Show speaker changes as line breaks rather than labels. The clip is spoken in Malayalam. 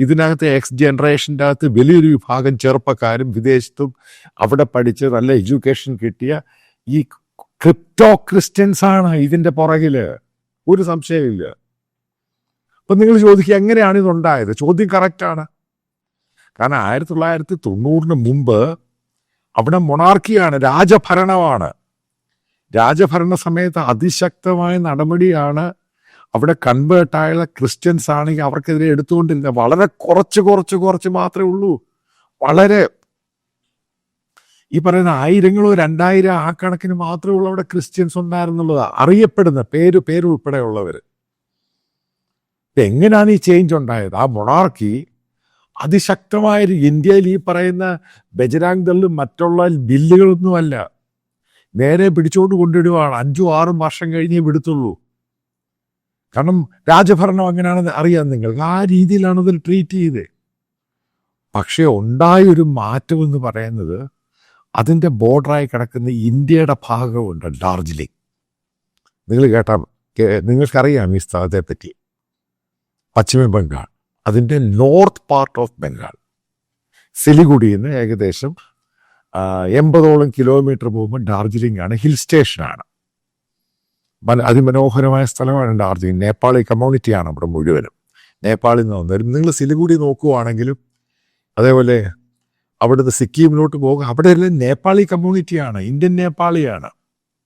ഇതിനകത്ത് എക്സ് ജനറേഷൻ്റെ അകത്ത് വലിയൊരു വിഭാഗം ചെറുപ്പക്കാരും വിദേശത്തും അവിടെ പഠിച്ച് നല്ല എഡ്യൂക്കേഷൻ കിട്ടിയ ഈ ക്രിപ്റ്റോ ക്രിസ്ത്യൻസ് ആണ് ഇതിൻ്റെ പുറകില്, ഒരു സംശയമില്ല. അപ്പം നിങ്ങൾ ചോദിക്കുക എങ്ങനെയാണ് ഇതുണ്ടായത്? ചോദ്യം കറക്റ്റാണ്. കാരണം 1990 മുമ്പ് അവിടെ മൊണാർക്കിയാണ്, രാജഭരണമാണ്. രാജഭരണ സമയത്ത് അതിശക്തമായ നടപടിയാണ്. അവിടെ കൺവേർട്ടായുള്ള ക്രിസ്ത്യൻസ് ആണെങ്കിൽ അവർക്കെതിരെ എടുത്തുകൊണ്ടിരുന്നത് വളരെ കുറച്ച് മാത്രമേ ഉള്ളൂ. വളരെ ഈ പറയുന്ന 1000 2000 ആ കണക്കിന് മാത്രമേ ഉള്ളൂ അവിടെ ക്രിസ്ത്യൻസ് ഉണ്ടായിരുന്നുള്ളത്, അറിയപ്പെടുന്ന പേരുൾപ്പെടെയുള്ളവർ. എങ്ങനെയാണ് ഈ ചേഞ്ച് ഉണ്ടായത്? ആ മൊണാർക്കി അതിശക്തമായ ഇന്ത്യയിൽ ഈ പറയുന്ന ബജരാങ് ദളും മറ്റുള്ള ബില്ലുകളൊന്നുമല്ല, നേരെ പിടിച്ചോണ്ട് കൊണ്ടിടുവാണ്. 5-6 വർഷം കഴിഞ്ഞേ വിടുത്തുള്ളൂ. കാരണം രാജഭരണം അങ്ങനെയാണെന്ന് അറിയാം നിങ്ങൾക്ക്, ആ രീതിയിലാണ് അതിൽ ട്രീറ്റ് ചെയ്തത്. പക്ഷേ ഉണ്ടായൊരു മാറ്റം എന്ന് പറയുന്നത് അതിൻ്റെ ബോർഡറായി കിടക്കുന്ന ഇന്ത്യയുടെ ഭാഗമുണ്ട്, ഡാർജിലിംഗ്. നിങ്ങൾ നിങ്ങൾക്കറിയാം ഈ സ്ഥലത്തെ പറ്റി. പശ്ചിമ ബംഗാൾ, അതിൻ്റെ നോർത്ത് പാർട്ട് ഓഫ് ബംഗാൾ, സിലിഗുഡിയിൽ നിന്ന് ഏകദേശം 80ഓളം കിലോമീറ്റർ പോകുമ്പോൾ ഡാർജിലിംഗ് ആണ്, ഹിൽ സ്റ്റേഷനാണ്. അതിമനോഹരമായ സ്ഥലമാണ് ഡാർജിലിംഗ്. നേപ്പാളി കമ്മ്യൂണിറ്റിയാണ് അവിടെ മുഴുവനും. നേപ്പാളിൽ നിന്ന് വന്നവരും. നിങ്ങൾ സിലിഗുഡി നോക്കുവാണെങ്കിലും അതേപോലെ അവിടുന്ന് സിക്കിമിലോട്ട് പോകുക, അവിടെ എല്ലാം നേപ്പാളി കമ്മ്യൂണിറ്റിയാണ്, ഇന്ത്യൻ നേപ്പാളിയാണ്.